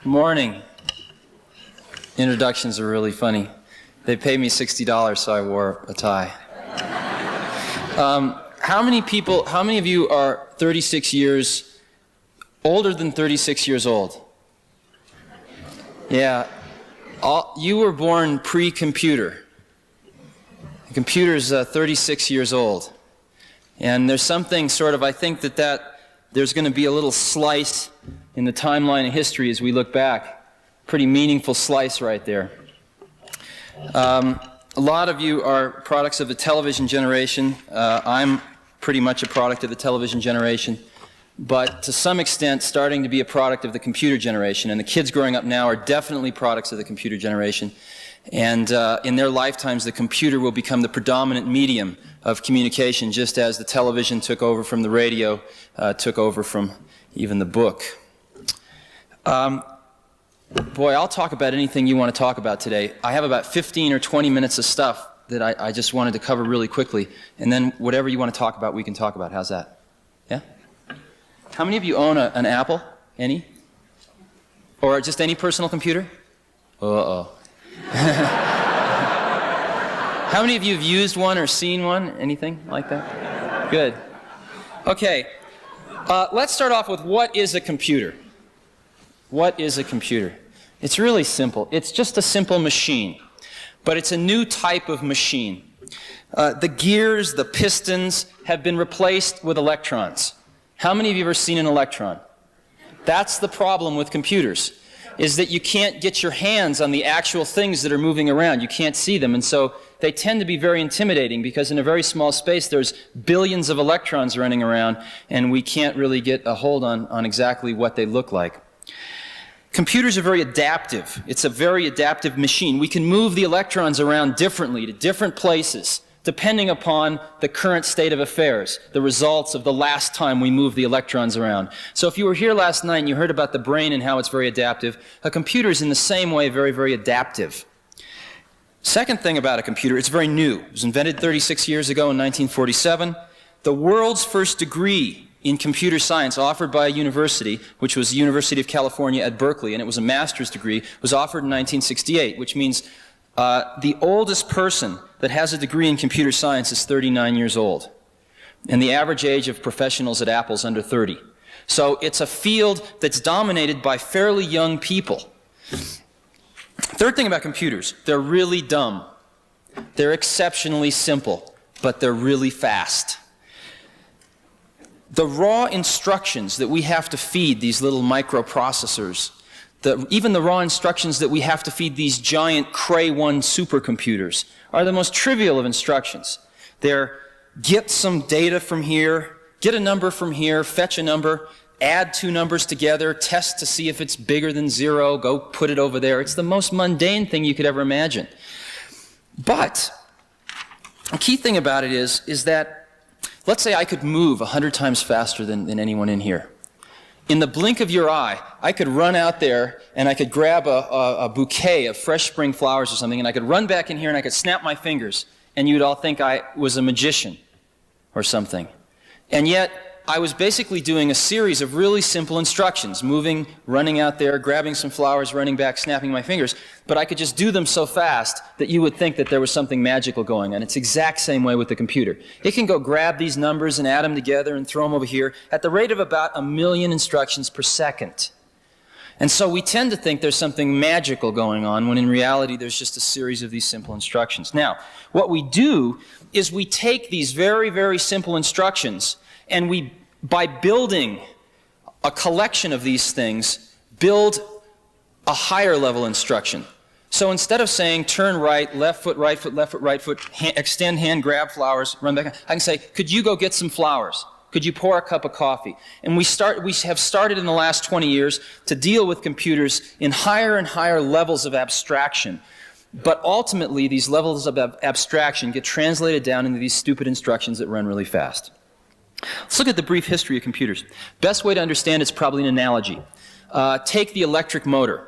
Morning. Introductions are really funny. They paid me $60, so I wore a tie. How many of you are 36 years older than 36 years old? Yeah. You were born pre-computer. The computer's 36 years old. And there's something sort of, I think that there's going to be a little slice in the timeline of history as we look back. Pretty meaningful slice right there. A lot of you are products of the television generation. I'm pretty much a product of the television generation, but to some extent starting to be a product of the computer generation. And the kids growing up now are definitely products of the computer generation. And in their lifetimes, the computer will become the predominant medium of communication, just as the television took over from the radio, took over from even the book. Boy, I'll talk about anything you want to talk about today. I have about 15 or 20 minutes of stuff that I just wanted to cover really quickly, and then whatever you want to talk about, we can talk about. How's that? Yeah? How many of you own an Apple? Any? Or just any personal computer? Uh-oh. How many of you have used one or seen one? Anything like that? Good. Okay. Let's start off with what is a computer? What is a computer? It's really simple. It's just a simple machine, but it's a new type of machine. The gears, the pistons have been replaced with electrons. How many of you have ever seen an electron? That's the problem with computers, is that you can't get your hands on the actual things that are moving around. You can't see them, and so they tend to be very intimidating because in a very small space there's billions of electrons running around, and we can't really get a hold on exactly what they look like. Computers are very adaptive. It's a very adaptive machine. We can move the electrons around differently to different places depending upon the current state of affairs, the results of the last time we moved the electrons around. So if you were here last night and you heard about the brain and how it's very adaptive, a computer is in the same way very, very adaptive. Second thing about a computer, it's very new. It was invented 36 years ago in 1947. The world's first degree in computer science offered by a university, which was the University of California at Berkeley, and it was a master's degree, was offered in 1968, which means the oldest person that has a degree in computer science is 39 years old. And the average age of professionals at Apple is under 30. So it's a field that's dominated by fairly young people. Third thing about computers, they're really dumb. They're exceptionally simple, but they're really fast. The raw instructions that we have to feed these little microprocessors, even the raw instructions that we have to feed these giant Cray 1 supercomputers are the most trivial of instructions. They're get some data from here, get a number from here, fetch a number, add two numbers together, test to see if it's bigger than 0, go put it over there. It's the most mundane thing you could ever imagine. But the key thing about it is that, let's say I could move 100 times faster than anyone in here. In the blink of your eye, I could run out there and I could grab a bouquet of fresh spring flowers or something, and I could run back in here and I could snap my fingers, and you'd all think I was a magician or something. And yet, I was basically doing a series of really simple instructions, moving, running out there, grabbing some flowers, running back, snapping my fingers, but I could just do them so fast that you would think that there was something magical going on. It's the exact same way with the computer. It can go grab these numbers and add them together and throw them over here at the rate of about 1 million instructions per second. And so we tend to think there's something magical going on when in reality there's just a series of these simple instructions. Now, what we do is we take these very, very simple instructions and we, by building a collection of these things, build a higher level instruction. So instead of saying turn right, left foot, right foot, left foot, right foot, extend hand, grab flowers, run back, I can say, could you go get some flowers? Could you pour a cup of coffee? And we have started in the last 20 years to deal with computers in higher and higher levels of abstraction. But ultimately, these levels of abstraction get translated down into these stupid instructions that run really fast. Let's look at the brief history of computers. Best way to understand it's probably an analogy. Take the electric motor.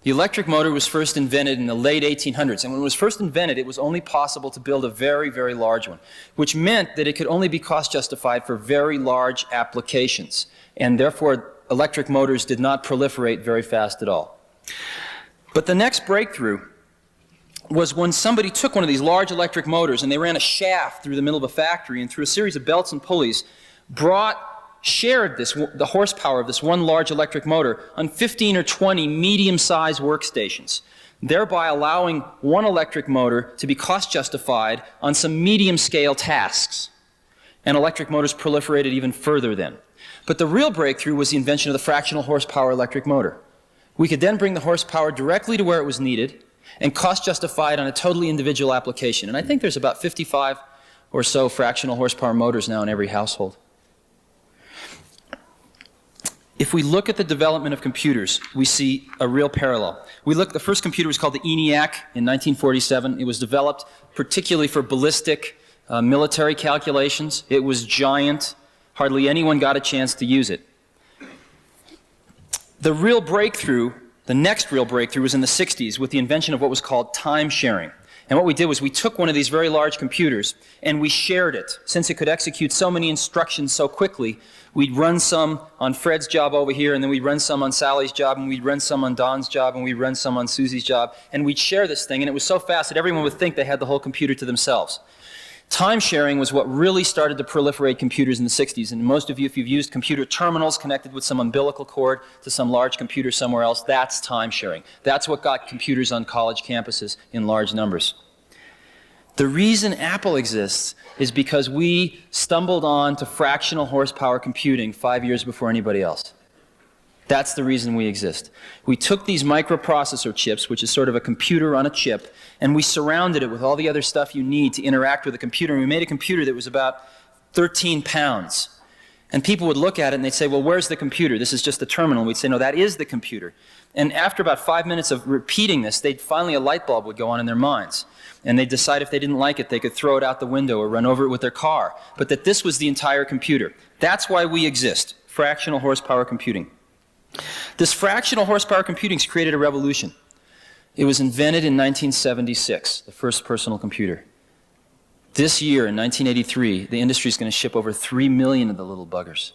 The electric motor was first invented in the late 1800s, and when it was first invented, it was only possible to build a very, very large one, which meant that it could only be cost justified for very large applications, and therefore electric motors did not proliferate very fast at all. But the next breakthrough was when somebody took one of these large electric motors and they ran a shaft through the middle of a factory and through a series of belts and pulleys shared the horsepower of this one large electric motor on 15 or 20 medium-sized workstations, thereby allowing one electric motor to be cost justified on some medium-scale tasks. And electric motors proliferated even further then. But the real breakthrough was the invention of the fractional horsepower electric motor. We could then bring the horsepower directly to where it was needed and cost justify it on a totally individual application. And I think there's about 55 or so fractional horsepower motors now in every household. If we look at the development of computers, we see a real parallel. The first computer was called the ENIAC in 1947. It was developed particularly for ballistic military calculations. It was giant. Hardly anyone got a chance to use it. The next real breakthrough was in the 60s with the invention of what was called time sharing. And what we did was we took one of these very large computers and we shared it. Since it could execute so many instructions so quickly, we'd run some on Fred's job over here, and then we'd run some on Sally's job, and we'd run some on Don's job, and we'd run some on Susie's job, and we'd share this thing, and it was so fast that everyone would think they had the whole computer to themselves. Time sharing was what really started to proliferate computers in the 60s, and most of you, if you've used computer terminals connected with some umbilical cord to some large computer somewhere else, that's time sharing. That's what got computers on college campuses in large numbers. The reason Apple exists is because we stumbled on to fractional horsepower computing 5 years before anybody else. That's the reason we exist. We took these microprocessor chips, which is sort of a computer on a chip, and we surrounded it with all the other stuff you need to interact with a computer, and we made a computer that was about 13 pounds. And people would look at it and they'd say, well, where's the computer? This is just a terminal. And we'd say, no, that is the computer. And after about 5 minutes of repeating this, finally a light bulb would go on in their minds. And they'd decide if they didn't like it, they could throw it out the window or run over it with their car. But that this was the entire computer. That's why we exist, fractional horsepower computing. This fractional horsepower computing has created a revolution. It was invented in 1976, the first personal computer. This year, in 1983, the industry is going to ship over 3 million of the little buggers.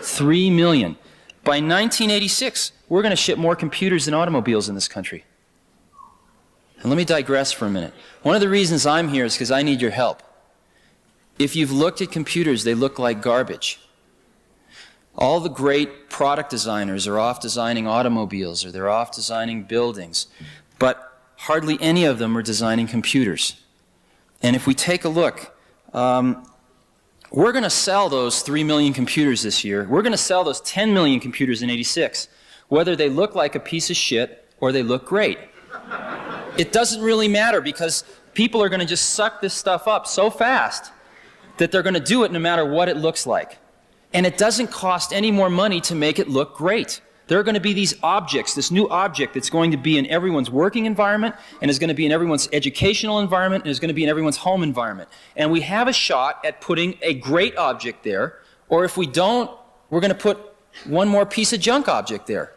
3 million. By 1986, we're going to ship more computers than automobiles in this country. And let me digress for a minute. One of the reasons I'm here is because I need your help. If you've looked at computers, they look like garbage. All the great product designers are off designing automobiles, or they're off designing buildings, but hardly any of them are designing computers. And if we take a look, we're going to sell those 3 million computers this year. We're going to sell those 10 million computers in '86, whether they look like a piece of shit or they look great. It doesn't really matter, because people are going to just suck this stuff up so fast that they're going to do it no matter what it looks like. And it doesn't cost any more money to make it look great. There are going to be these objects, this new object that's going to be in everyone's working environment, and is going to be in everyone's educational environment, and is going to be in everyone's home environment. And we have a shot at putting a great object there, or if we don't, we're going to put one more piece of junk object there.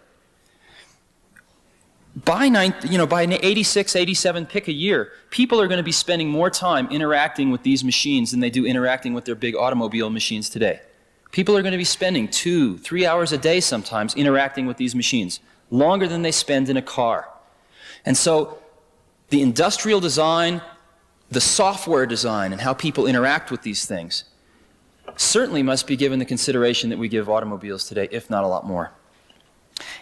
By 86, 87, pick a year, people are going to be spending more time interacting with these machines than they do interacting with their big automobile machines today. People are going to be spending 2, 3 hours a day sometimes interacting with these machines, longer than they spend in a car. And so the industrial design, the software design, and how people interact with these things certainly must be given the consideration that we give automobiles today, if not a lot more.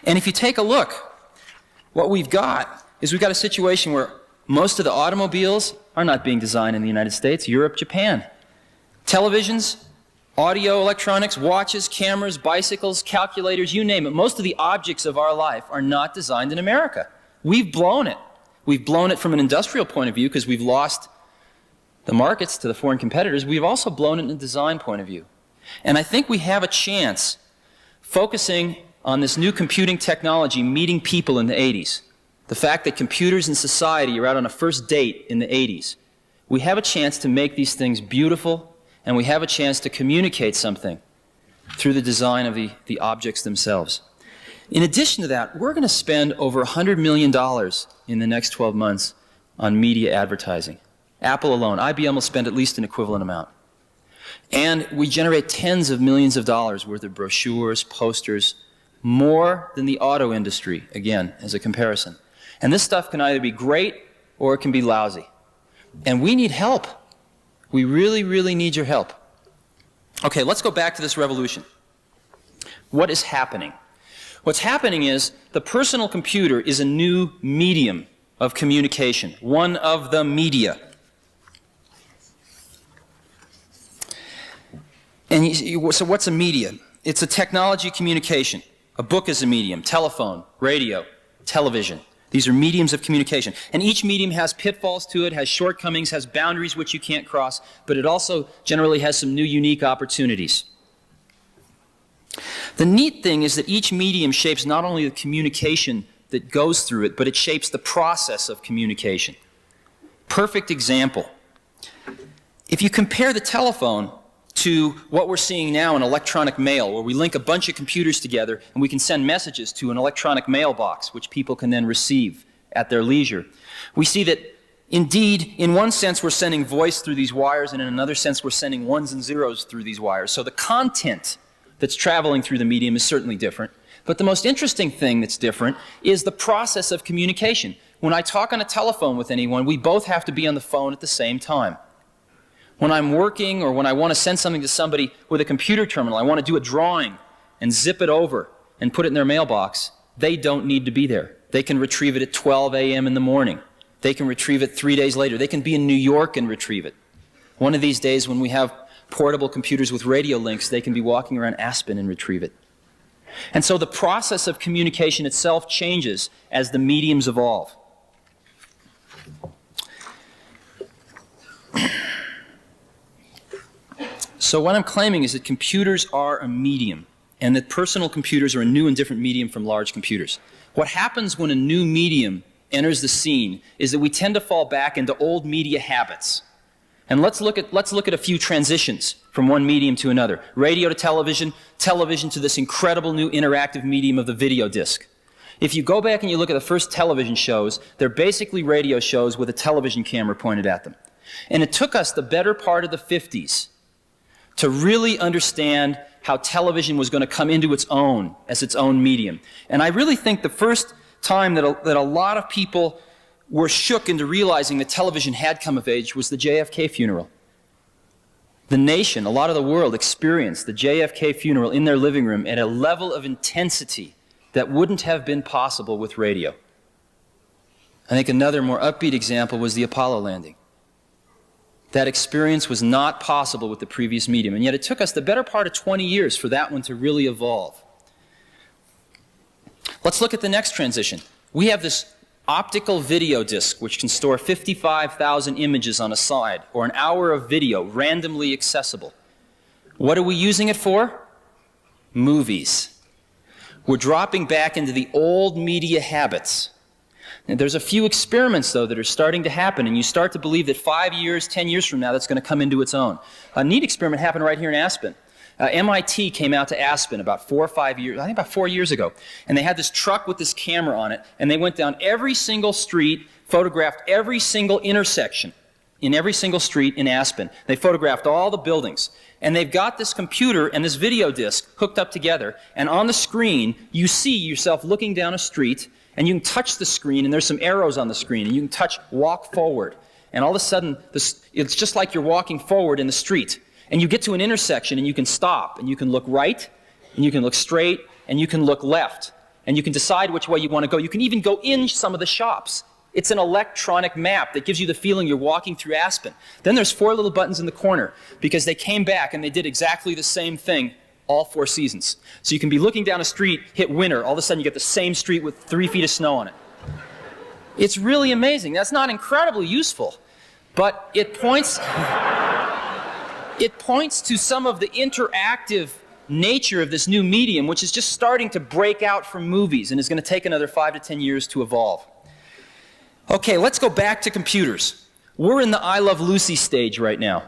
And if you take a look, what we've got is we've got a situation where most of the automobiles are not being designed in the United States, Europe, Japan. Televisions, audio, electronics, watches, cameras, bicycles, calculators, you name it. Most of the objects of our life are not designed in America. We've blown it. We've blown it from an industrial point of view because we've lost the markets to the foreign competitors. We've also blown it in a design point of view. And I think we have a chance, focusing on this new computing technology meeting people in the 80s, the fact that computers and society are out on a first date in the 80s, we have a chance to make these things beautiful, and we have a chance to communicate something through the design of the objects themselves. In addition to that, we're going to spend over $100 million in the next 12 months on media advertising. Apple alone, IBM will spend at least an equivalent amount. And we generate tens of millions of dollars worth of brochures, posters, more than the auto industry, again, as a comparison. And this stuff can either be great or it can be lousy. And we need help. We really, really need your help. Okay, let's go back to this revolution. What is happening? What's happening is the personal computer is a new medium of communication, one of the media. And so what's a media? It's a technology communication. A book is a medium, telephone, radio, television. These are mediums of communication. And each medium has pitfalls to it, has shortcomings, has boundaries which you can't cross, but it also generally has some new unique opportunities. The neat thing is that each medium shapes not only the communication that goes through it, but it shapes the process of communication. Perfect example. If you compare the telephone to what we're seeing now in electronic mail, where we link a bunch of computers together and we can send messages to an electronic mailbox, which people can then receive at their leisure. We see that, indeed, in one sense we're sending voice through these wires, and in another sense we're sending ones and zeros through these wires. So the content that's traveling through the medium is certainly different. But the most interesting thing that's different is the process of communication. When I talk on a telephone with anyone, we both have to be on the phone at the same time. When I'm working or when I want to send something to somebody with a computer terminal, I want to do a drawing and zip it over and put it in their mailbox, they don't need to be there. They can retrieve it at 12 a.m. in the morning. They can retrieve it 3 days later. They can be in New York and retrieve it. One of these days when we have portable computers with radio links, they can be walking around Aspen and retrieve it. And so the process of communication itself changes as the mediums evolve. So what I'm claiming is that computers are a medium, and that personal computers are a new and different medium from large computers. What happens when a new medium enters the scene is that we tend to fall back into old media habits. And let's look at a few transitions from one medium to another. Radio to television, television to this incredible new interactive medium of the video disc. If you go back and you look at the first television shows, they're basically radio shows with a television camera pointed at them. And it took us the better part of the 50s to really understand how television was going to come into its own as its own medium. And I really think the first time that a lot of people were shook into realizing that television had come of age was the JFK funeral. The nation, a lot of the world, experienced the JFK funeral in their living room at a level of intensity that wouldn't have been possible with radio. I think another more upbeat example was the Apollo landing. That experience was not possible with the previous medium, and yet it took us the better part of 20 years for that one to really evolve. Let's look at the next transition. We have this optical video disc which can store 55,000 images on a side, or an hour of video randomly accessible. What are we using it for? Movies. We're dropping back into the old media habits. And there's a few experiments, though, that are starting to happen, and you start to believe that 5 years, 10 years from now, that's going to come into its own. A neat experiment happened right here in Aspen. MIT came out to Aspen about 4 or 5 years, I think about 4 years ago, and they had this truck with this camera on it, and they went down every single street, photographed every single intersection in every single street in Aspen. They photographed all the buildings, and they've got this computer and this video disc hooked up together, and on the screen, you see yourself looking down a street, and you can touch the screen, and there's some arrows on the screen, and you can touch walk forward. And all of a sudden, it's just like you're walking forward in the street. And you get to an intersection, and you can stop, and you can look right, and you can look straight, and you can look left. And you can decide which way you want to go. You can even go in some of the shops. It's an electronic map that gives you the feeling you're walking through Aspen. Then there's 4 little buttons in the corner, because they came back and they did exactly the same thing all 4 seasons. So you can be looking down a street, hit winter, all of a sudden you get the same street with 3 feet of snow on it. It's really amazing. That's not incredibly useful, but it points to some of the interactive nature of this new medium, which is just starting to break out from movies and is going to take another 5 to 10 years to evolve. Okay, let's go back to computers. We're in the I Love Lucy stage right now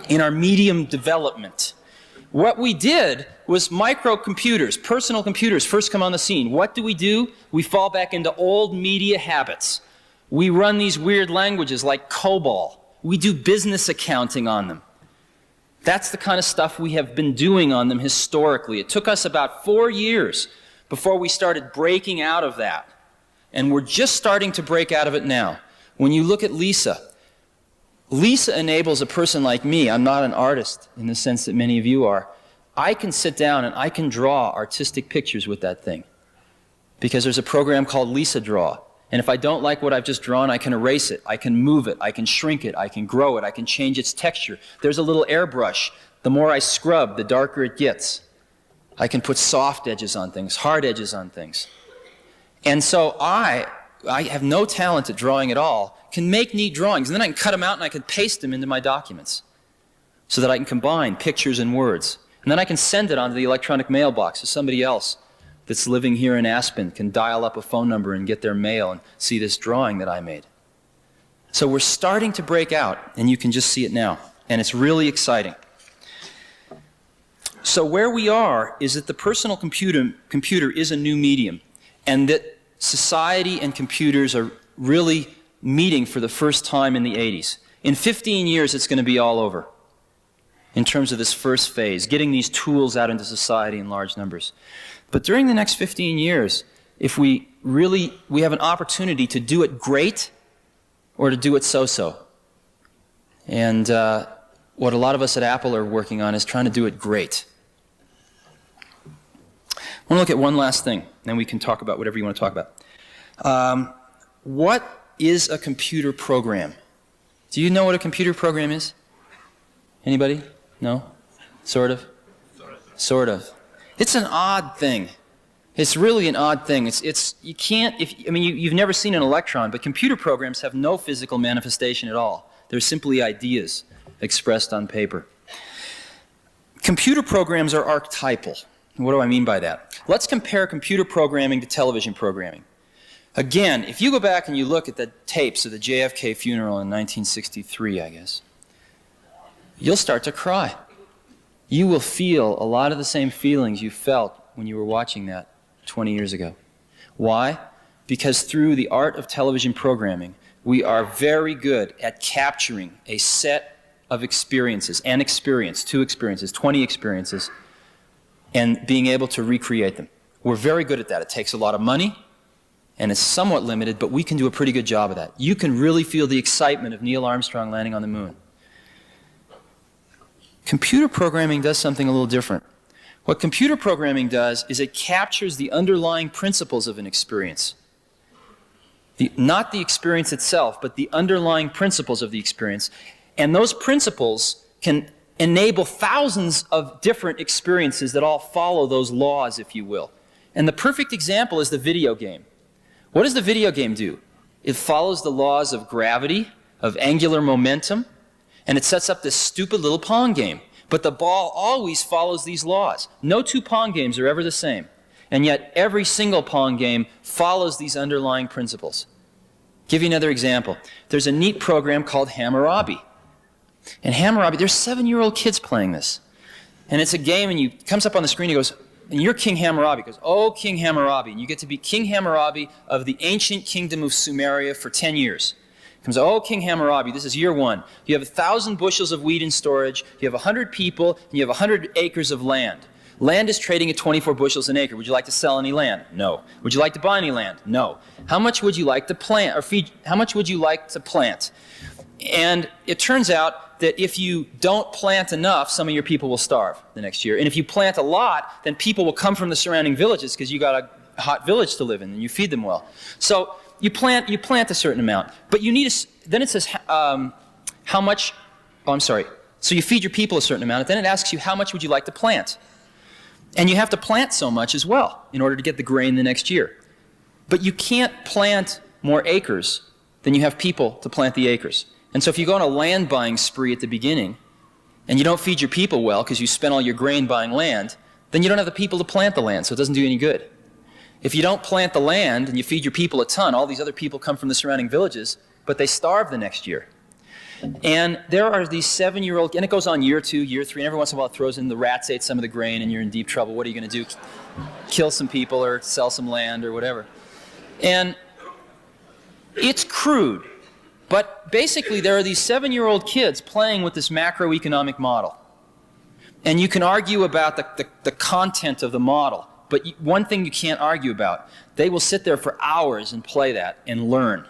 in our medium development. What we did was microcomputers, personal computers, first come on the scene. What do? We fall back into old media habits. We run these weird languages like COBOL. We do business accounting on them. That's the kind of stuff we have been doing on them historically. It took us about 4 years before we started breaking out of that. And we're just starting to break out of it now. When you look at LISA, LISA enables a person like me, I'm not an artist in the sense that many of you are, I can sit down and I can draw artistic pictures with that thing. Because there's a program called LISA Draw. And if I don't like what I've just drawn, I can erase it, I can move it, I can shrink it, I can grow it, I can change its texture. There's a little airbrush. The more I scrub, the darker it gets. I can put soft edges on things, hard edges on things. And so I have no talent at drawing at all, can make neat drawings, and then I can cut them out and I can paste them into my documents so that I can combine pictures and words. And then I can send it onto the electronic mailbox so somebody else that's living here in Aspen can dial up a phone number and get their mail and see this drawing that I made. So we're starting to break out, and you can just see it now. And it's really exciting. So where we are is that the personal computer is a new medium, and that society and computers are really meeting for the first time in the 80s. In 15 years, it's going to be all over in terms of this first phase, getting these tools out into society in large numbers. But during the next 15 years, if we have an opportunity to do it great or to do it so-so. And what a lot of us at Apple are working on is trying to do it great. I want to look at one last thing, then we can talk about whatever you want to talk about. What is a computer program? Do you know what a computer program is? Anybody? No? Sort of? Sort of. It's an odd thing. It's really an odd thing. You can't, you've never seen an electron, but computer programs have no physical manifestation at all. They're simply ideas expressed on paper. Computer programs are archetypal. What do I mean by that? Let's compare computer programming to television programming. Again, if you go back and you look at the tapes of the JFK funeral in 1963, I guess, you'll start to cry. You will feel a lot of the same feelings you felt when you were watching that 20 years ago. Why? Because through the art of television programming, we are very good at capturing a set of experiences, an experience, 2 experiences, 20 experiences, and being able to recreate them. We're very good at that. It takes a lot of money, and it's somewhat limited, but we can do a pretty good job of that. You can really feel the excitement of Neil Armstrong landing on the moon. Computer programming does something a little different. What computer programming does is it captures the underlying principles of an experience. Not the experience itself, but the underlying principles of the experience. And those principles can enable thousands of different experiences that all follow those laws, if you will. And the perfect example is the video game. What does the video game do? It follows the laws of gravity, of angular momentum, and it sets up this stupid little Pong game. But the ball always follows these laws. No 2 Pong games are ever the same. And yet every single Pong game follows these underlying principles. Give you another example. There's a neat program called Hammurabi. And Hammurabi, there's 7-year-old kids playing this. And it's a game, and it comes up on the screen, he goes, and you're King Hammurabi. He goes, oh, King Hammurabi. And you get to be King Hammurabi of the ancient kingdom of Sumeria for 10 years. Comes, oh, King Hammurabi, this is year 1. You have 1,000 bushels of wheat in storage, you have 100 people, and you have 100 acres of land. Land is trading at 24 bushels an acre. Would you like to sell any land? No. Would you like to buy any land? No. How much would you like to plant, or feed, how much would you like to plant? And it turns out that if you don't plant enough, some of your people will starve the next year. And if you plant a lot, then people will come from the surrounding villages because you got a hot village to live in and you feed them well. So you plant a certain amount, but you need then it says how much, oh, I'm sorry. So you feed your people a certain amount, and then it asks you how much would you like to plant. And you have to plant so much as well in order to get the grain the next year. But you can't plant more acres than you have people to plant the acres. And so if you go on a land buying spree at the beginning, and you don't feed your people well because you spent all your grain buying land, then you don't have the people to plant the land, so it doesn't do any good. If you don't plant the land and you feed your people a ton, all these other people come from the surrounding villages, but they starve the next year. And there are these 7-year-old, and it goes on year 2, year 3, and every once in a while it throws in the rats ate some of the grain and you're in deep trouble. What are you going to do? Kill some people or sell some land or whatever. And it's crude, but basically there are these 7-year-old kids playing with this macroeconomic model. And you can argue about the content of the model, but one thing you can't argue about, they will sit there for hours and play that and learn.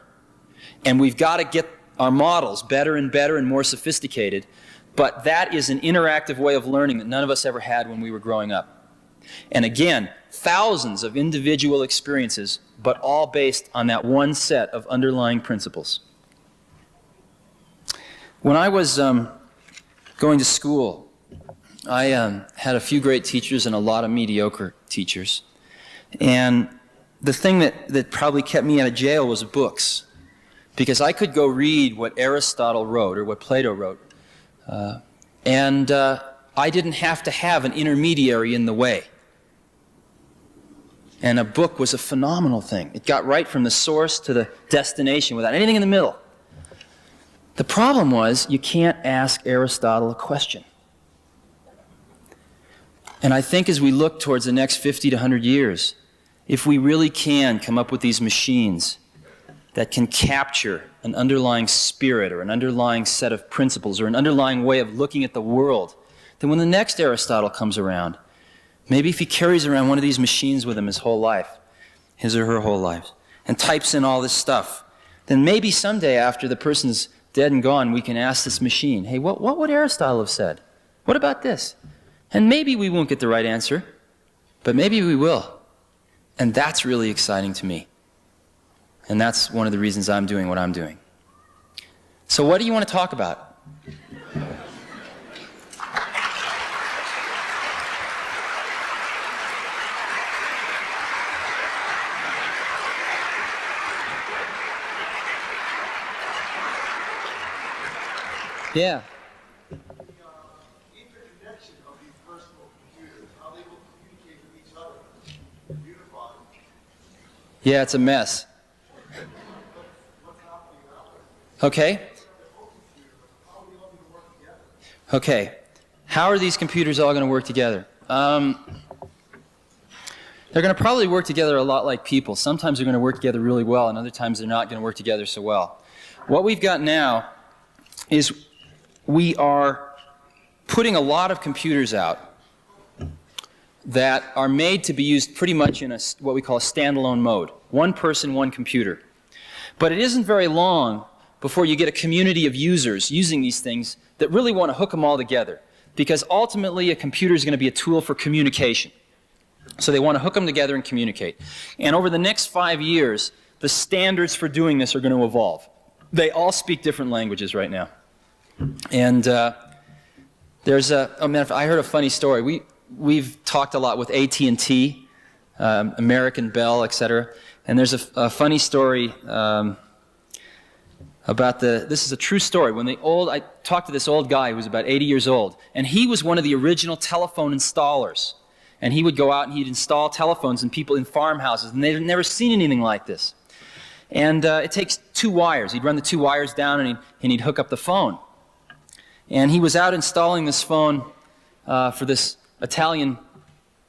And we've got to get our models better and more sophisticated, but that is an interactive way of learning that none of us ever had when we were growing up. And again, thousands of individual experiences, but all based on that one set of underlying principles. When I was going to school, I had a few great teachers and a lot of mediocre teachers. And the thing that probably kept me out of jail was books, because I could go read what Aristotle wrote or what Plato wrote, and I didn't have to have an intermediary in the way. And a book was a phenomenal thing. It got right from the source to the destination without anything in the middle. The problem was you can't ask Aristotle a question. And I think as we look towards the next 50 to 100 years, if we really can come up with these machines that can capture an underlying spirit or an underlying set of principles or an underlying way of looking at the world, then when the next Aristotle comes around, maybe if he carries around one of these machines with him his whole life, his or her whole life, and types in all this stuff, then maybe someday after the person's dead and gone, we can ask this machine, hey, what would Aristotle have said? What about this? And maybe we won't get the right answer, but maybe we will. And that's really exciting to me. And that's one of the reasons I'm doing what I'm doing. So what do you want to talk about? Yeah. The interconnection of these personal computers, how they will communicate with each other, unified. Yeah, it's a mess. What's happening now? Okay. How are we all going to work together? Okay. How are these computers all going to work together? They're going to probably work together a lot like people. Sometimes they're going to work together really well, and other times they're not going to work together so well. What we've got now is we are putting a lot of computers out that are made to be used pretty much in what we call a standalone mode. One person, one computer. But it isn't very long before you get a community of users using these things that really want to hook them all together. Because ultimately a computer is going to be a tool for communication. So they want to hook them together and communicate. And over the next 5 years, the standards for doing this are going to evolve. They all speak different languages right now. And there's I heard a funny story. We've talked a lot with AT&T, American Bell, etc. And there's a funny story about this is a true story. I talked to this old guy who was about 80 years old, and he was one of the original telephone installers. And he would go out and he'd install telephones in people in farmhouses, and they'd never seen anything like this. And it takes 2 wires. He'd run the 2 wires down and he'd hook up the phone. And he was out installing this phone for this Italian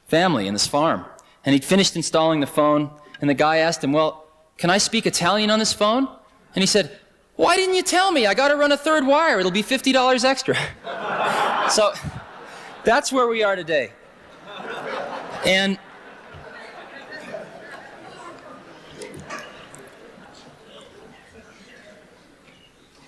family in this farm. And he'd finished installing the phone, and the guy asked him, well, can I speak Italian on this phone? And he said, why didn't you tell me? I got to run a 3rd wire. It'll be $50 extra. So that's where we are today. And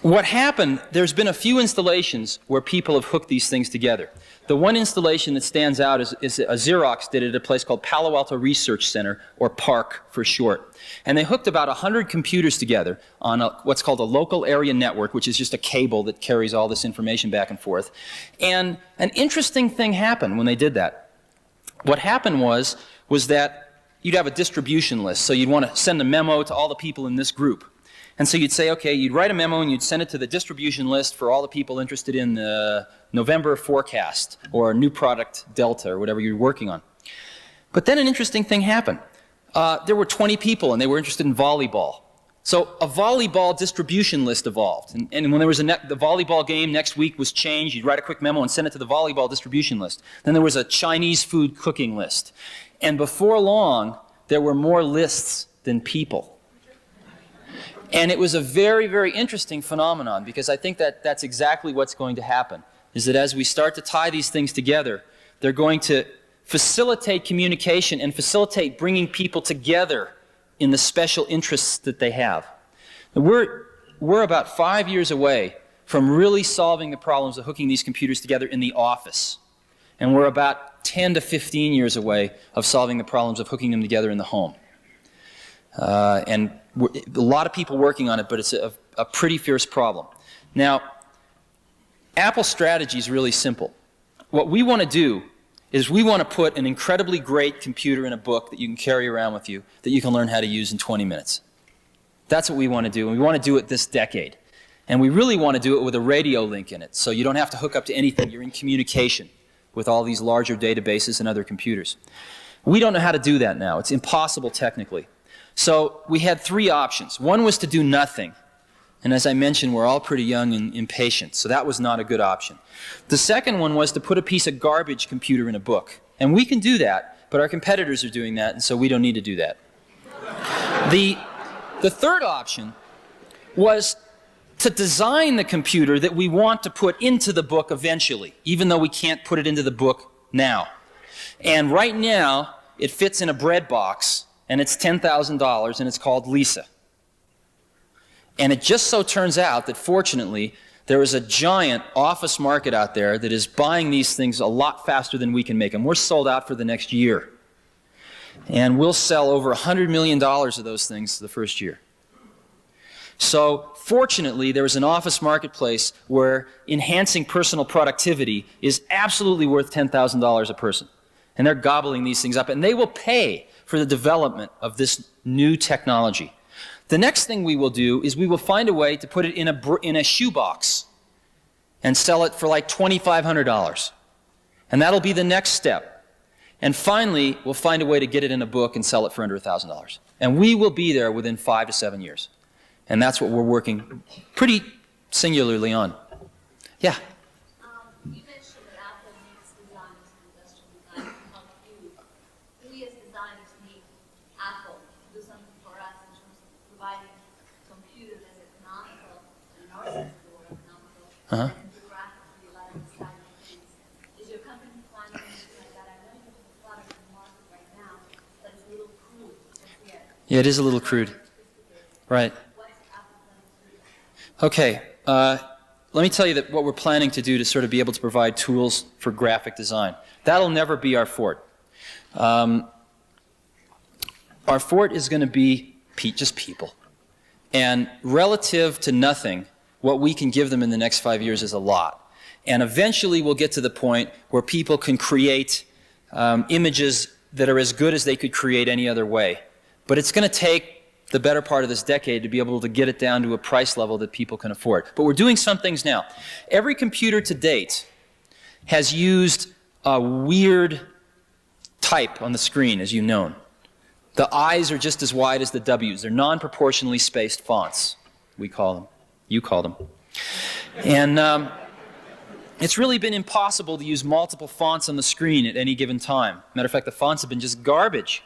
what happened, there's been a few installations where people have hooked these things together. The one installation that stands out is a Xerox did it at a place called Palo Alto Research Center, or PARC for short. And they hooked about 100 computers together on what's called a local area network, which is just a cable that carries all this information back and forth. And an interesting thing happened when they did that. What happened was that you'd have a distribution list. So you'd want to send a memo to all the people in this group. And so you'd say, okay, you'd write a memo and you'd send it to the distribution list for all the people interested in the November forecast or new product Delta or whatever you're working on. But then an interesting thing happened. There were 20 people and they were interested in volleyball. So a volleyball distribution list evolved. And when there was the volleyball game next week was changed, you'd write a quick memo and send it to the volleyball distribution list. Then there was a Chinese food cooking list. And before long, there were more lists than people. And it was a very, very interesting phenomenon, because I think that that's exactly what's going to happen. is that as we start to tie these things together, they're going to facilitate communication and facilitate bringing people together in the special interests that they have. And we're about 5 years away from really solving the problems of hooking these computers together in the office. And we're about 10 to 15 years away of solving the problems of hooking them together in the home. And a lot of people working on it, but it's a pretty fierce problem. Now, Apple's strategy is really simple. What we want to do is we want to put an incredibly great computer in a book that you can carry around with you that you can learn how to use in 20 minutes. That's what we want to do, and we want to do it this decade. And we really want to do it with a radio link in it, so you don't have to hook up to anything. You're in communication with all these larger databases and other computers. We don't know how to do that now. It's impossible technically. So we had three options. One was to do nothing. And as I mentioned, we're all pretty young and impatient, so that was not a good option. The second one was to put a piece of garbage computer in a book. And we can do that, but our competitors are doing that, and so we don't need to do that. The third option was to design the computer that we want to put into the book eventually, even though we can't put it into the book now. And right now, it fits in a bread box, and it's $10,000, and it's called Lisa. And it just so turns out that, fortunately, there is a giant office market out there that is buying these things a lot faster than we can make them. We're sold out for the next year. And we'll sell over $100 million of those things the first year. So, fortunately, there is an office marketplace where enhancing personal productivity is absolutely worth $10,000 a person. And they're gobbling these things up, and they will pay for the development of this new technology. The next thing we will do is we will find a way to put it in a shoebox and sell it for like $2,500. And that'll be the next step. And finally, we'll find a way to get it in a book and sell it for under $1,000. And we will be there within 5 to 7 years. And that's what we're working pretty singularly on. Yeah? You mentioned that Apple makes designers and industrial design to help you. We as designers need Apple to do something for us in terms of providing computers as economical and our sense more economical and graphically allow us to design things. Is your company planning anything like that? I know you have a product in the market right now, but it's a little crude just yet. Yeah, it is a little crude. Right. Okay, let me tell you that what we're planning to do to sort of be able to provide tools for graphic design. That'll never be our fort. Our fort is going to be just people. And relative to nothing, what we can give them in the next 5 years is a lot. And eventually we'll get to the point where people can create images that are as good as they could create any other way. But it's going to take the better part of this decade to be able to get it down to a price level that people can afford. But we're doing some things now. Every computer to date has used a weird type on the screen, as you've known. The I's are just as wide as the W's. They're non-proportionally spaced fonts, we call them. You call them. And it's really been impossible to use multiple fonts on the screen at any given time. Matter of fact, the fonts have been just garbage.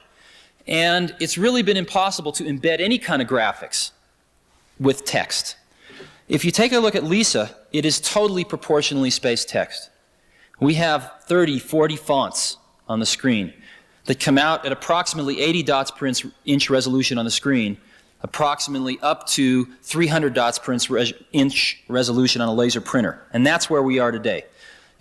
And it's really been impossible to embed any kind of graphics with text. If you take a look at Lisa, it is totally proportionally spaced text. We have 30, 40 fonts on the screen that come out at approximately 80 dots per inch resolution on the screen, approximately up to 300 dots per inch resolution on a laser printer. And that's where we are today.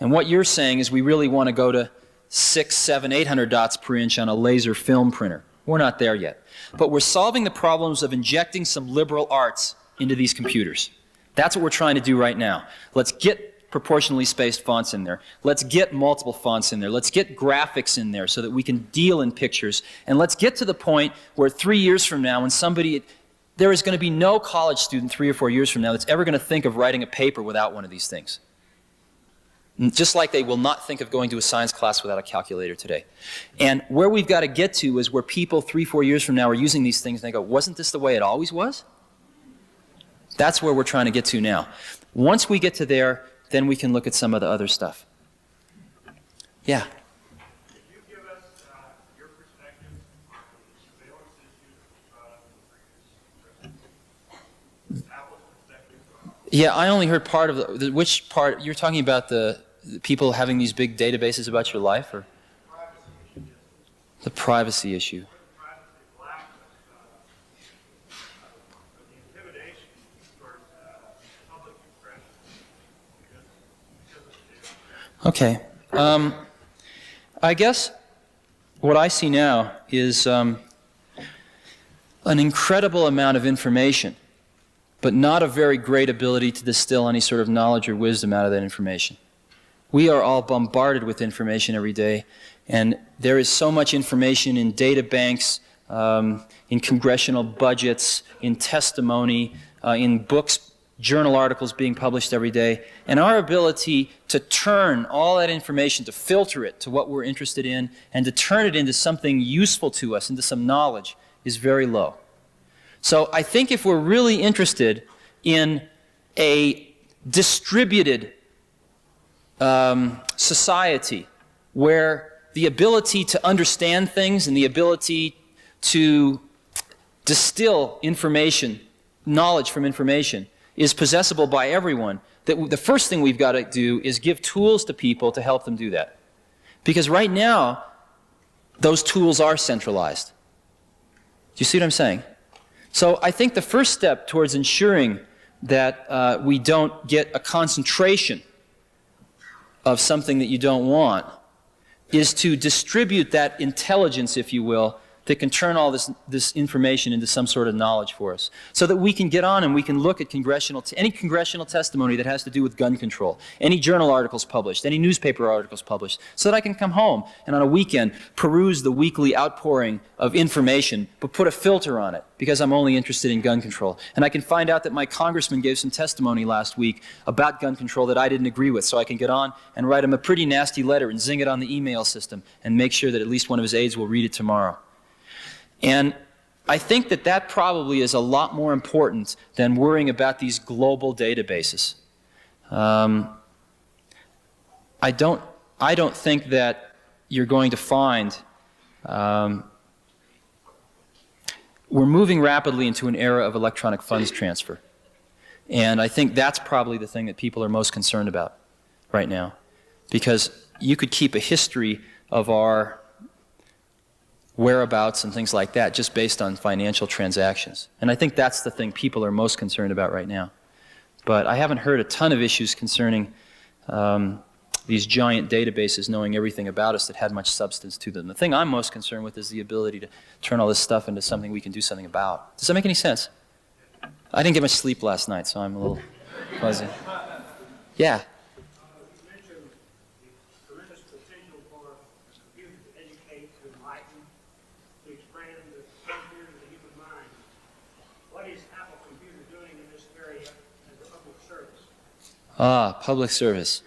And what you're saying is we really want to go to 600, 700, 800 dots per inch on a laser film printer. We're not there yet. But we're solving the problems of injecting some liberal arts into these computers. That's what we're trying to do right now. Let's get proportionally spaced fonts in there. Let's get multiple fonts in there. Let's get graphics in there so that we can deal in pictures. And let's get to the point where 3 years from now, when there is going to be no college student 3 or 4 years from now that's ever going to think of writing a paper without one of these things. Just like they will not think of going to a science class without a calculator today. And where we've got to get to is where people 3 or 4 years from now are using these things and they go, wasn't this the way it always was? That's where we're trying to get to now. Once we get to there, then we can look at some of the other stuff. Yeah? Can you give us your perspective on the surveillance issue that was brought up in the previous presentation? Apple's perspective on Yeah, I only heard part of which part, you're talking about the people having these big databases about your life, or? The privacy issue. Okay. I guess what I see now is an incredible amount of information, but not a very great ability to distill any sort of knowledge or wisdom out of that information. We are all bombarded with information every day, and there is so much information in data banks, in congressional budgets, in testimony, in books, journal articles being published every day, and our ability to turn all that information, to filter it to what we're interested in, and to turn it into something useful to us, into some knowledge, is very low. So I think if we're really interested in a distributed society where the ability to understand things and the ability to distill information, knowledge from information, is possessible by everyone, that the first thing we've got to do is give tools to people to help them do that. Because right now, those tools are centralized. Do you see what I'm saying? So I think the first step towards ensuring that we don't get a concentration of something that you don't want is to distribute that intelligence, if you will, that can turn all this information into some sort of knowledge for us, so that we can get on and we can look at any congressional testimony that has to do with gun control, any journal articles published, any newspaper articles published, so that I can come home and on a weekend peruse the weekly outpouring of information, but put a filter on it, because I'm only interested in gun control. And I can find out that my congressman gave some testimony last week about gun control that I didn't agree with, so I can get on and write him a pretty nasty letter and zing it on the email system and make sure that at least one of his aides will read it tomorrow. And I think that that probably is a lot more important than worrying about these global databases. I don't think that you're going to find we're moving rapidly into an era of electronic funds transfer. And I think that's probably the thing that people are most concerned about right now. Because you could keep a history of our whereabouts and things like that just based on financial transactions. And I think that's the thing people are most concerned about right now. But I haven't heard a ton of issues concerning these giant databases knowing everything about us that had much substance to them. The thing I'm most concerned with is the ability to turn all this stuff into something we can do something about. Does that make any sense? I didn't get much sleep last night, so I'm a little fuzzy. Yeah. Ah, public service.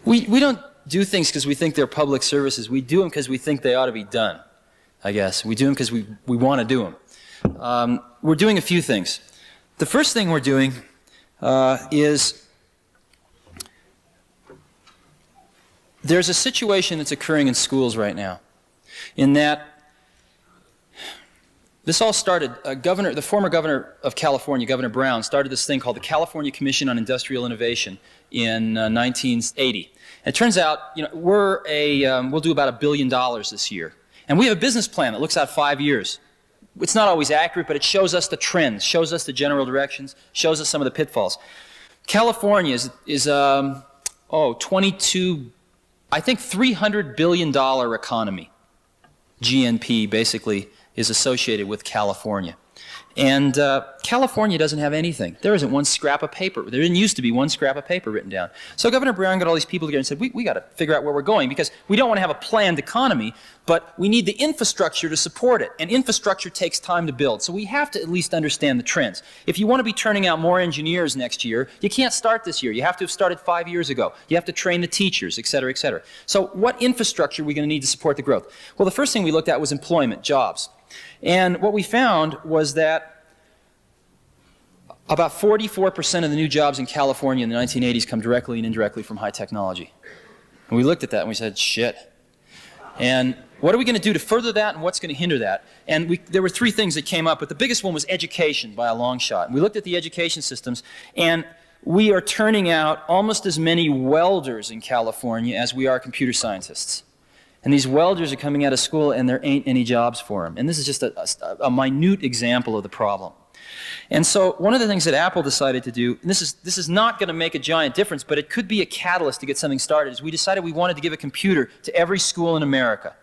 We don't do things because we think they're public services. We do them because we think they ought to be done, I guess. We do them because we want to do them. We're doing a few things. The first thing we're doing is there's a situation that's occurring in schools right now in that this all started, the former governor of California, Governor Brown, started this thing called the California Commission on Industrial Innovation in 1980. And it turns out, we'll do about $1 billion this year. And we have a business plan that looks out 5 years. It's not always accurate, but it shows us the trends, shows us the general directions, shows us some of the pitfalls. California is 22, I think $300 billion economy. GNP, basically, is associated with California. And California doesn't have anything. There isn't one scrap of paper. There didn't used to be one scrap of paper written down. So Governor Brown got all these people together and said, we got to figure out where we're going, because we don't want to have a planned economy, but we need the infrastructure to support it. And infrastructure takes time to build. So we have to at least understand the trends. If you want to be turning out more engineers next year, you can't start this year. You have to have started 5 years ago. You have to train the teachers, et cetera, et cetera. So what infrastructure are we going to need to support the growth? Well, the first thing we looked at was employment, jobs. And what we found was that about 44% of the new jobs in California in the 1980s come directly and indirectly from high technology. And we looked at that and we said, shit. And What are we going to do to further that, and what's going to hinder that? And there were three things that came up, but the biggest one was education by a long shot. And we looked at the education systems, and we are turning out almost as many welders in California as we are computer scientists. And these welders are coming out of school, and there ain't any jobs for them. And this is just a minute example of the problem. And so one of the things that Apple decided to do, and this is not going to make a giant difference, but it could be a catalyst to get something started, is we decided we wanted to give a computer to every school in America.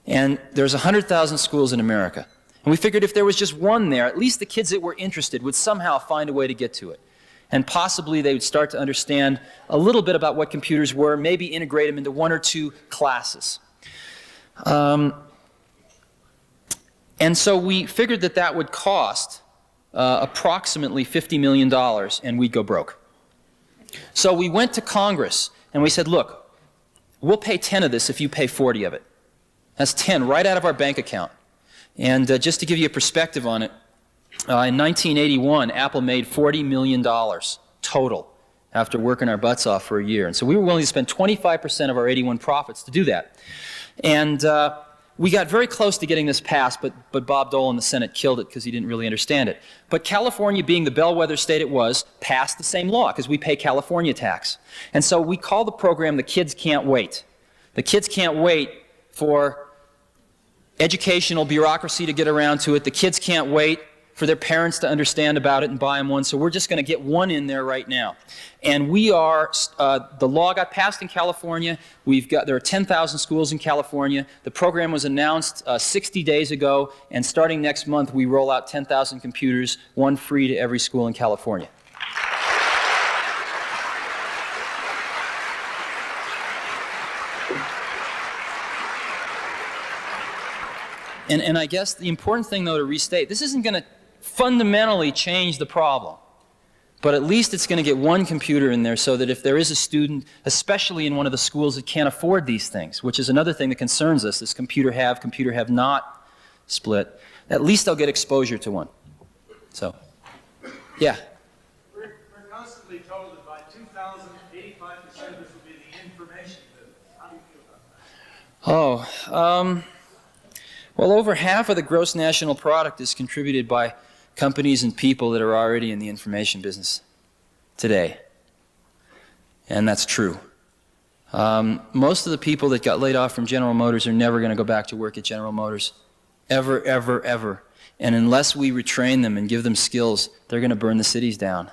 And there's 100,000 schools in America. And we figured if there was just one there, at least the kids that were interested would somehow find a way to get to it. And possibly they would start to understand a little bit about what computers were, maybe integrate them into one or two classes. And so we figured that that would cost approximately $50 million, and we'd go broke. So we went to Congress, and we said, look, we'll pay 10 of this if you pay 40 of it. That's 10 right out of our bank account. And just to give you a perspective on it, in 1981, Apple made $40 million total after working our butts off for a year. And so we were willing to spend 25% of our 81 profits to do that. And we got very close to getting this passed, but Bob Dole in the Senate killed it because he didn't really understand it. But California, being the bellwether state it was, passed the same law because we pay California tax. And so we call the program The Kids Can't Wait. The kids can't wait for educational bureaucracy to get around to it. The kids can't wait for their parents to understand about it and buy them one. So we're just going to get one in there right now. And we are, the law got passed in California. There are 10,000 schools in California. The program was announced 60 days ago, and starting next month we roll out 10,000 computers, one free to every school in California. And I guess the important thing, though, to restate, this isn't going to fundamentally change the problem. But at least it's going to get one computer in there so that if there is a student, especially in one of the schools that can't afford these things, which is another thing that concerns us, this computer have not split, at least they'll get exposure to one. So, yeah? We're constantly told that by 2000, 85% of this will be the information business. How do you feel about that? Well, over half of the gross national product is contributed by companies and people that are already in the information business today. And that's true. Most of the people that got laid off from General Motors are never going to go back to work at General Motors. Ever, ever, ever. And unless we retrain them and give them skills, they're going to burn the cities down.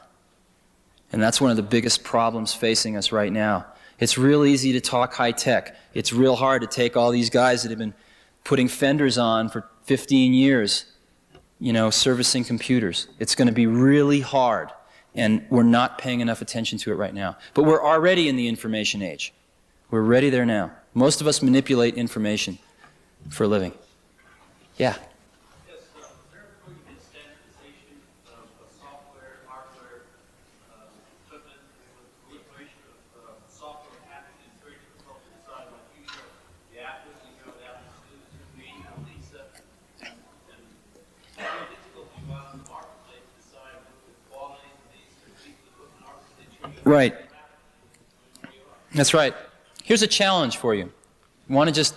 And that's one of the biggest problems facing us right now. It's real easy to talk high tech. It's real hard to take all these guys that have been putting fenders on for 15 years, you know, servicing computers. It's going to be really hard, and we're not paying enough attention to it right now. But we're already in the information age. We're ready there now. Most of us manipulate information for a living. Yeah? Yes, is there going to be standardization of software, hardware, equipment, with proliferation of software packages? It's very difficult to decide what you show. The Apple, you know, the Apple students, me, Lisa, and it's very difficult to go out in the marketplace to decide what the quality of these particular equipment are that you use. Right. That's right. Here's a challenge for you. You want to just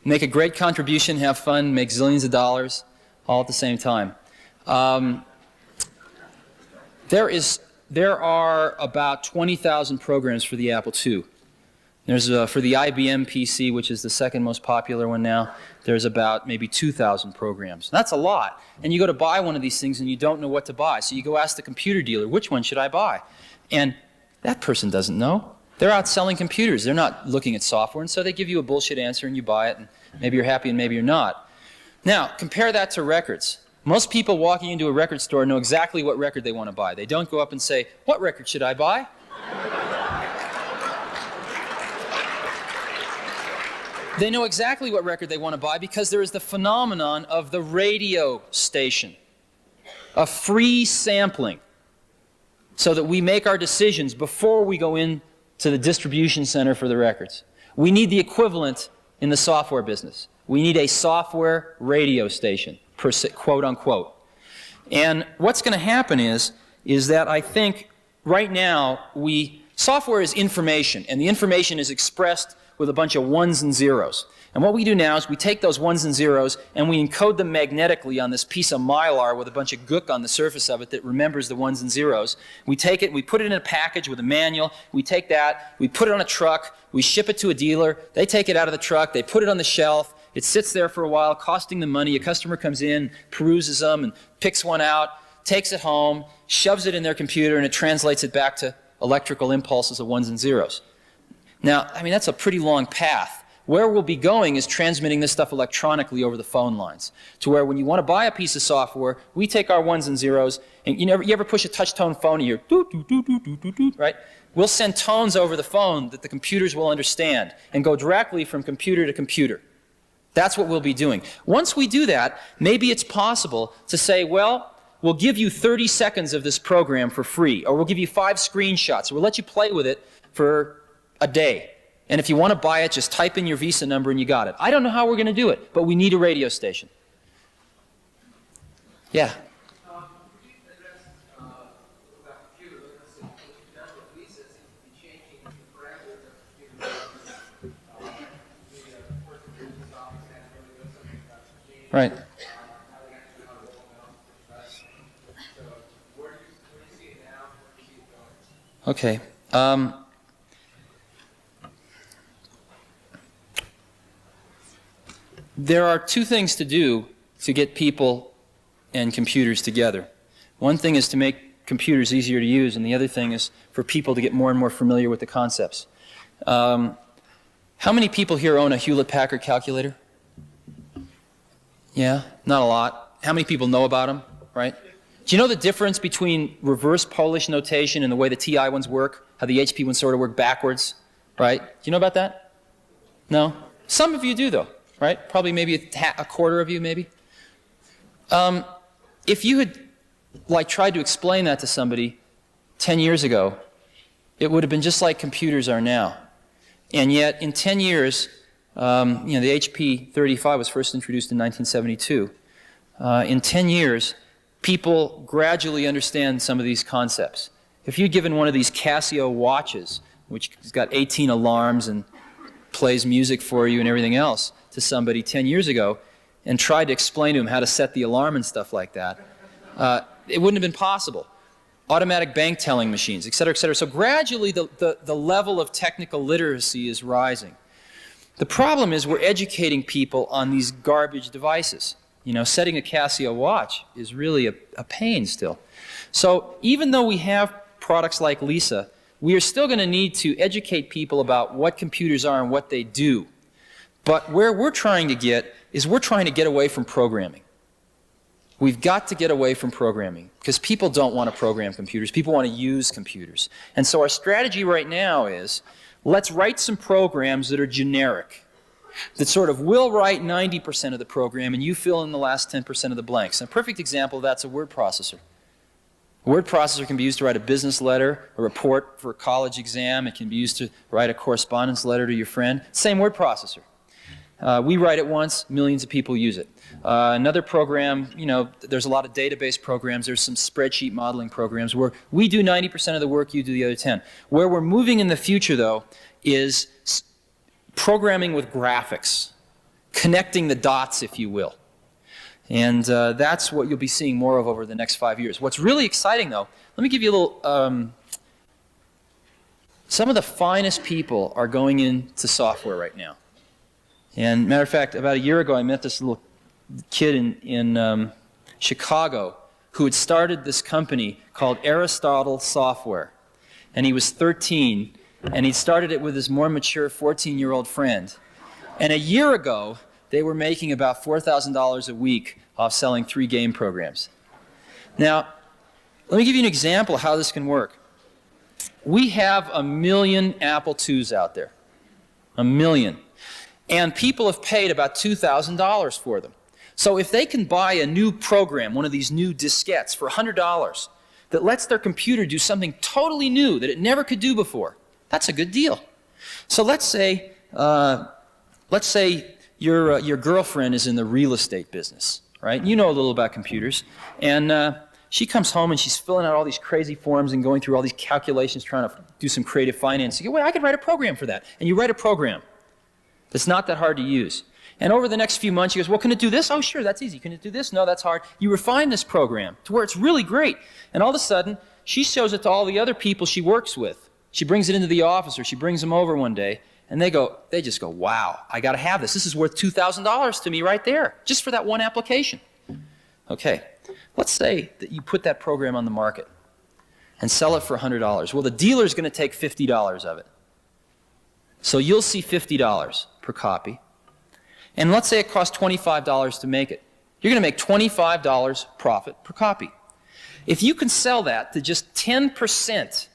make a great contribution, have fun, make zillions of dollars, all at the same time. There are about 20,000 programs for the Apple II. There's for the IBM PC, which is the second most popular one now, there's about maybe 2,000 programs. That's a lot. And you go to buy one of these things and you don't know what to buy. So you go ask the computer dealer, which one should I buy? And that person doesn't know. They're out selling computers. They're not looking at software, and so they give you a bullshit answer and you buy it, and maybe you're happy and maybe you're not. Now, compare that to records. Most people walking into a record store know exactly what record they want to buy. They don't go up and say, what record should I buy? They know exactly what record they want to buy because there is the phenomenon of the radio station, a free sampling, so that we make our decisions before we go in to the distribution center for the records. We need the equivalent in the software business. We need a software radio station, quote unquote. And what's going to happen is that I think right now software is information, and the information is expressed with a bunch of ones and zeros. And what we do now is we take those ones and zeros and we encode them magnetically on this piece of mylar with a bunch of gook on the surface of it that remembers the ones and zeros. We take it, we put it in a package with a manual, we take that, we put it on a truck, we ship it to a dealer, they take it out of the truck, they put it on the shelf, it sits there for a while, costing them money. A customer comes in, peruses them, and picks one out, takes it home, shoves it in their computer, and it translates it back to electrical impulses of ones and zeros. Now, I mean, that's a pretty long path. Where we'll be going is transmitting this stuff electronically over the phone lines, to where when you want to buy a piece of software, we take our ones and zeros, and you ever push a touch-tone phone and you're doot, doot, doot, doot, doot, doot, doot, right? We'll send tones over the phone that the computers will understand and go directly from computer to computer. That's what we'll be doing. Once we do that, maybe it's possible to say, well, we'll give you 30 seconds of this program for free, or we'll give you 5 screenshots, or we'll let you play with it for a day. And if you want to buy it, just type in your Visa number and you got it. I don't know how we're going to do it, but we need a radio station. Yeah. Could you address about computer literacy? What you've done with Lisa seems to be changing the parameters of computer literacy. The person who's in office has really knows something about the machine. Right. Now they actually know how to roll them out. So where do you see it now? Where do you see it going? Okay. There are 2 things to do to get people and computers together. One thing is to make computers easier to use, and the other thing is for people to get more and more familiar with the concepts. How many people here own a Hewlett-Packard calculator? Yeah, not a lot. How many people know about them, right? Do you know the difference between reverse Polish notation and the way the TI ones work? How the HP ones sort of work backwards, right? Do you know about that? No? Some of you do, though. Right? Probably maybe a quarter of you, maybe. If you had tried to explain that to somebody 10 years ago, it would have been just like computers are now. And yet, in 10 years, the HP 35 was first introduced in 1972. In 10 years, people gradually understand some of these concepts. If you'd given one of these Casio watches, which has got 18 alarms and plays music for you and everything else, to somebody 10 years ago and tried to explain to him how to set the alarm and stuff like that, it wouldn't have been possible. Automatic bank telling machines, et cetera, et cetera. So gradually the level of technical literacy is rising. The problem is we're educating people on these garbage devices. You know, setting a Casio watch is really a pain still. So even though we have products like Lisa, we are still going to need to educate people about what computers are and what they do. But where we're trying to get is we're trying to get away from programming. We've got to get away from programming because people don't want to program computers. People want to use computers. And so our strategy right now is let's write some programs that are generic, that sort of will write 90% of the program and you fill in the last 10% of the blanks. And a perfect example of that's a word processor. A word processor can be used to write a business letter, a report for a college exam. It can be used to write a correspondence letter to your friend. Same word processor. We write it once, millions of people use it. Another program, there's a lot of database programs. There's some spreadsheet modeling programs where we do 90% of the work, you do the other 10. Where we're moving in the future, though, is programming with graphics, connecting the dots, if you will. And that's what you'll be seeing more of over the next 5 years. What's really exciting, though, let me give you a little... some of the finest people are going into software right now. And matter of fact, about a year ago, I met this little kid in Chicago who had started this company called Aristotle Software. And he was 13, and he started it with his more mature 14-year-old friend. And a year ago, they were making about $4,000 a week off selling 3 game programs. Now, let me give you an example of how this can work. We have 1 million Apple IIs out there. 1 million. And people have paid about $2,000 for them. So if they can buy a new program, one of these new diskettes, for $100 that lets their computer do something totally new that it never could do before, that's a good deal. So let's say your girlfriend is in the real estate business, right? You know a little about computers. And she comes home and she's filling out all these crazy forms and going through all these calculations trying to do some creative finance. You go, well, I could write a program for that. And you write a program. It's not that hard to use. And over the next few months, she goes, well, can it do this? Oh, sure, that's easy. Can it do this? No, that's hard. You refine this program to where it's really great. And all of a sudden, she shows it to all the other people she works with. She brings it into the office, or she brings them over one day, and they just go, wow, I got to have this. This is worth $2,000 to me right there, just for that one application. Okay, let's say that you put that program on the market and sell it for $100. Well, the dealer's going to take $50 of it. So you'll see $50 per copy. And let's say it costs $25 to make it. You're going to make $25 profit per copy. If you can sell that to just 10%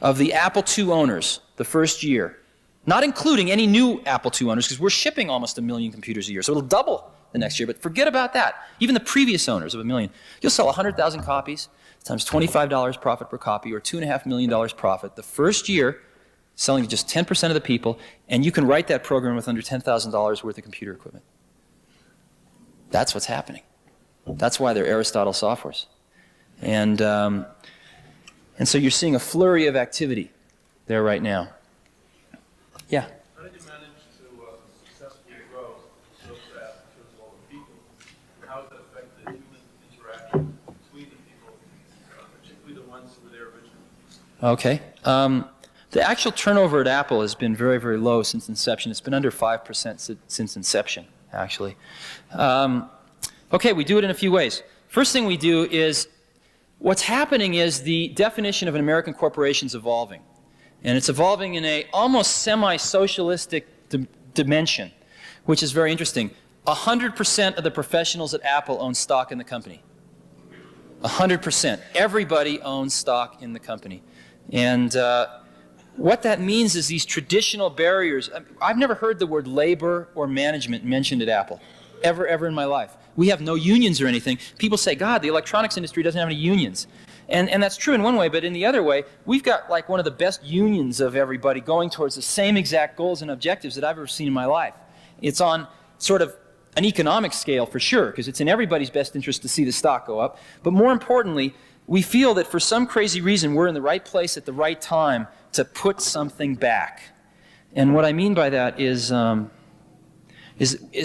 of the Apple II owners the first year, not including any new Apple II owners, because we're shipping almost 1 million computers a year, so it'll double the next year, but forget about that. Even the previous owners of 1 million. You'll sell 100,000 copies times $25 profit per copy, or $2.5 million profit the first year, selling to just 10% of the people, and you can write that program with under $10,000 worth of computer equipment. That's what's happening. That's why they're Aristotle softwares. And so you're seeing a flurry of activity there right now. Yeah? How did you manage to successfully grow so fast in terms of all the people? How does that affect the human interaction between the people, particularly the ones who were there originally? Okay. The actual turnover at Apple has been very, very low since inception. It's been under 5% since inception, actually. Okay, we do it in a few ways. First thing we do is, what's happening is the definition of an American corporation is evolving. And it's evolving in a almost semi-socialistic dimension, which is very interesting. 100% of the professionals at Apple own stock in the company. 100%. Everybody owns stock in the company. And what that means is these traditional barriers. I've never heard the word labor or management mentioned at Apple, ever in my life. We have no unions or anything. People say, God, the electronics industry doesn't have any unions. And that's true in one way, but in the other way, we've got like one of the best unions of everybody going towards the same exact goals and objectives that I've ever seen in my life. It's on sort of an economic scale for sure, because it's in everybody's best interest to see the stock go up. But more importantly, we feel that for some crazy reason, we're in the right place at the right time to put something back. And what I mean by that is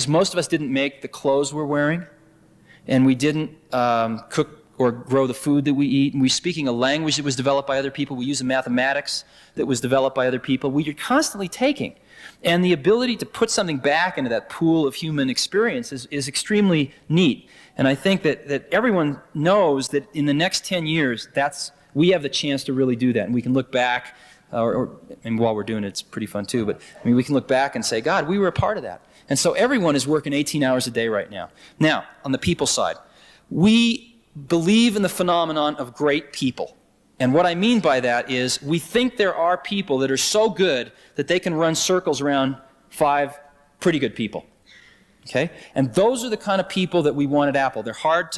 most of us didn't make the clothes we're wearing, and we didn't cook or grow the food that we eat, and we're speaking a language that was developed by other people. We use a mathematics that was developed by other people. We're constantly taking. And the ability to put something back into that pool of human experience is extremely neat. And I think that everyone knows that in the next 10 years, we have the chance to really do that. And we can look back, and while we're doing it, it's pretty fun too, but I mean, we can look back and say, God, we were a part of that. And so everyone is working 18 hours a day right now. Now, on the people side, we believe in the phenomenon of great people. And what I mean by that is we think there are people that are so good that they can run circles around 5 pretty good people. Okay? And those are the kind of people that we want at Apple. They're hard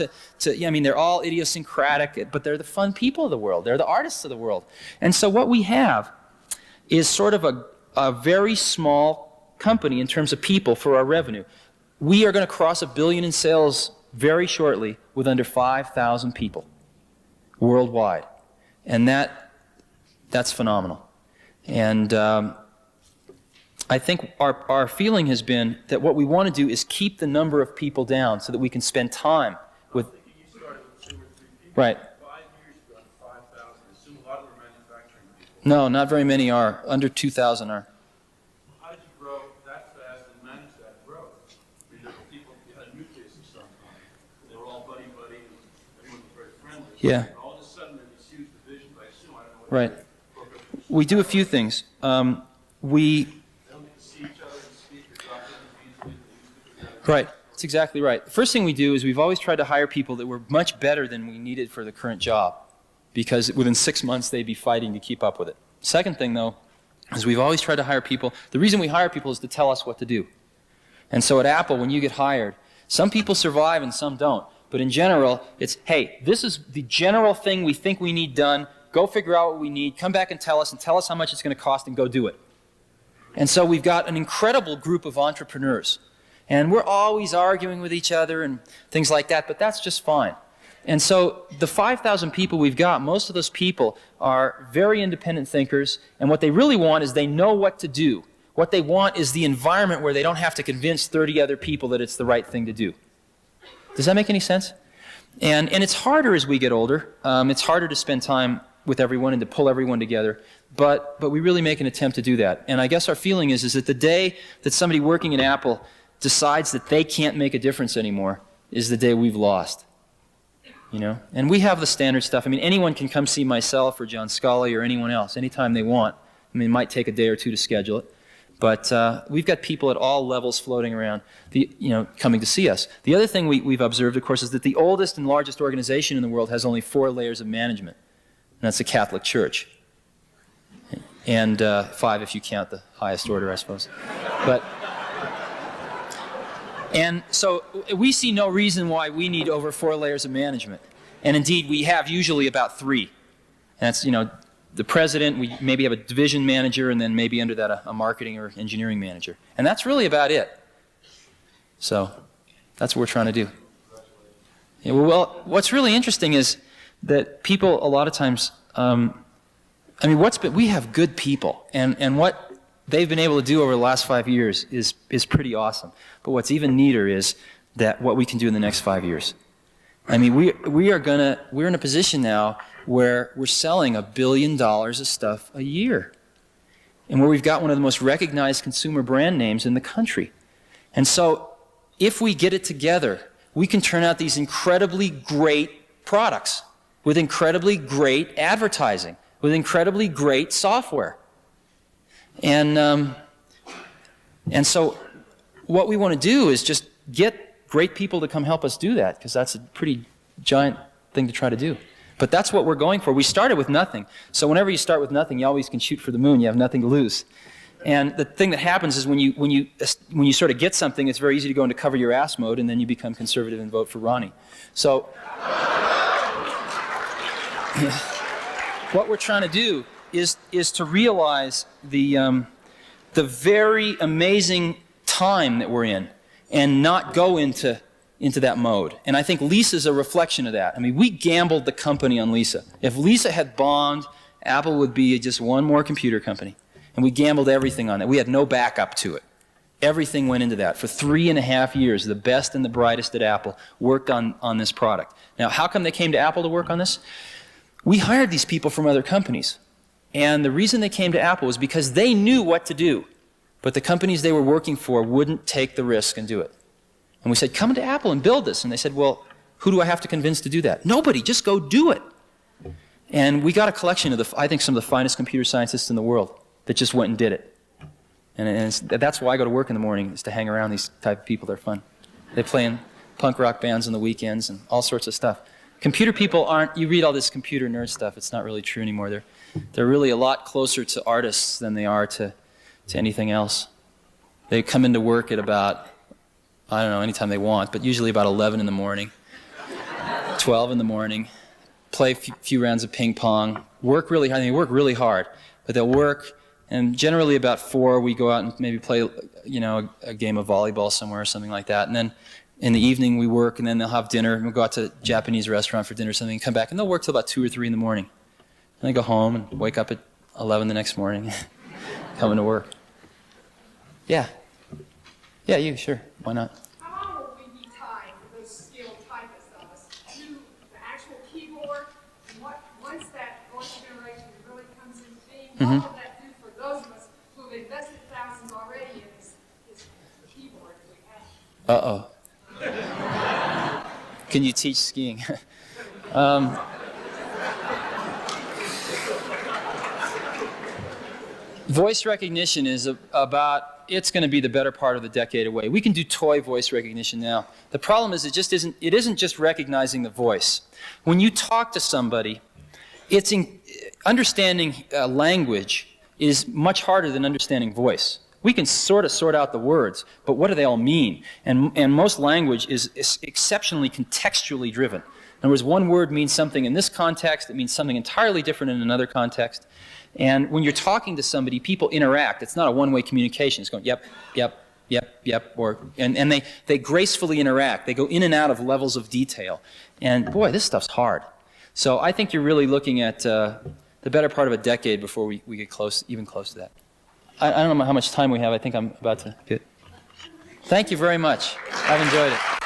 I mean, they're all idiosyncratic, but they're the fun people of the world. They're the artists of the world. And so what we have is sort of a very small company in terms of people for our revenue. We are going to cross $1 billion in sales very shortly with under 5,000 people worldwide. And that's phenomenal. And I think our feeling has been that what we want to do is keep the number of people down so that we can spend time with... You started with 2 or 3 people. Right. 5 years ago, 5,000. I assume a lot of them are manufacturing people. No, not very many are. Under 2,000 are. How did you grow that fast and manage that growth? I mean, there were people, you had a nucleus of some kind. They were all buddy-buddy, and everyone was very friendly. Yeah. And all of a sudden, there's this huge division, but I assume, I don't know what Right. We do a few things. We... They don't get to see each other and speak or drop in easily. Right. That's exactly right. The first thing we do is we've always tried to hire people that were much better than we needed for the current job, because within 6 months they'd be fighting to keep up with it. Second thing, though, is we've always tried to hire people. The reason we hire people is to tell us what to do. And so at Apple, when you get hired, some people survive and some don't. But in general, it's, hey, this is the general thing we think we need done. Go figure out what we need. Come back and tell us how much it's going to cost, and go do it. And so we've got an incredible group of entrepreneurs. And we're always arguing with each other and things like that, but that's just fine. And so the 5,000 people we've got, most of those people are very independent thinkers, and what they really want is they know what to do. What they want is the environment where they don't have to convince 30 other people that it's the right thing to do. Does that make any sense? And it's harder as we get older. It's harder to spend time with everyone and to pull everyone together. But we really make an attempt to do that. And I guess our feeling is that the day that somebody working at Apple decides that they can't make a difference anymore is the day we've lost. You know? And we have the standard stuff. I mean, anyone can come see myself or John Scully or anyone else anytime they want. I mean, it might take a day or two to schedule it. But we've got people at all levels floating around, coming to see us. The other thing we've observed, of course, is that the oldest and largest organization in the world has only 4 layers of management. And that's the Catholic Church. And 5 if you count the highest order, I suppose. And so we see no reason why we need over 4 layers of management. And indeed, we have usually about 3. And that's, the president, we maybe have a division manager, and then maybe under that a marketing or engineering manager. And that's really about it. So that's what we're trying to do. Yeah, well, what's really interesting is that people a lot of times, we have good people, and what they've been able to do over the last 5 years is pretty awesome. But what's even neater is that what we can do in the next 5 years. I mean, we're in a position now where we're selling $1 billion of stuff a year, and where we've got one of the most recognized consumer brand names in the country. And so, if we get it together, we can turn out these incredibly great products with incredibly great advertising, with incredibly great software. And so what we want to do is just get great people to come help us do that, because that's a pretty giant thing to try to do. But that's what we're going for. We started with nothing. So whenever you start with nothing, you always can shoot for the moon. You have nothing to lose. And the thing that happens is when you sort of get something, it's very easy to go into cover your ass mode, and then you become conservative and vote for Ronnie. So what we're trying to do is to realize the very amazing time that we're in, and not go into that mode. And I think Lisa's a reflection of that. I mean, we gambled the company on Lisa. If Lisa had bombed, Apple would be just one more computer company. And we gambled everything on it. We had no backup to it. Everything went into that. For 3.5 years, the best and the brightest at Apple worked on this product. Now, how come they came to Apple to work on this? We hired these people from other companies. And the reason they came to Apple was because they knew what to do. But the companies they were working for wouldn't take the risk and do it. And we said, come to Apple and build this. And they said, well, who do I have to convince to do that? Nobody, just go do it. And we got a collection of, I think, some of the finest computer scientists in the world that just went and did it. And that's why I go to work in the morning, is to hang around these type of people. They're fun. They play in punk rock bands on the weekends and all sorts of stuff. Computer people aren't, you read all this computer nerd stuff, it's not really true anymore. They're really a lot closer to artists than they are to anything else. They come into work at about, I don't know, anytime they want, but usually about 11 in the morning, 12 in the morning, play a few rounds of ping pong, work really hard. They work really hard, but they'll work, and generally about 4 we go out and maybe play, a game of volleyball somewhere or something like that, and then in the evening we work, and then they'll have dinner, and we'll go out to a Japanese restaurant for dinner or something, and come back, and they'll work till about 2 or 3 in the morning. And they go home and wake up at 11 the next morning, coming to work. Yeah. Yeah, you, sure. Why not? How long will we be tied for those skilled typists of us to the actual keyboard? And once that voice generation really comes into being, what will that do for those of us who have invested thousands already in this keyboard that we have? Uh-oh. Can you teach skiing? Voice recognition is it's going to be the better part of the decade away. We can do toy voice recognition now. The problem is it isn't just recognizing the voice. When you talk to somebody, understanding language is much harder than understanding voice. We can sort of sort out the words, but what do they all mean? And most language is exceptionally contextually driven. In other words, one word means something in this context, it means something entirely different in another context. And when you're talking to somebody, people interact. It's not a one-way communication. It's going, yep, yep, yep, yep, and they gracefully interact. They go in and out of levels of detail. And boy, this stuff's hard. So I think you're really looking at the better part of a decade before we get even close to that. I don't know how much time we have. I think I'm about to get. Thank you very much. I've enjoyed it.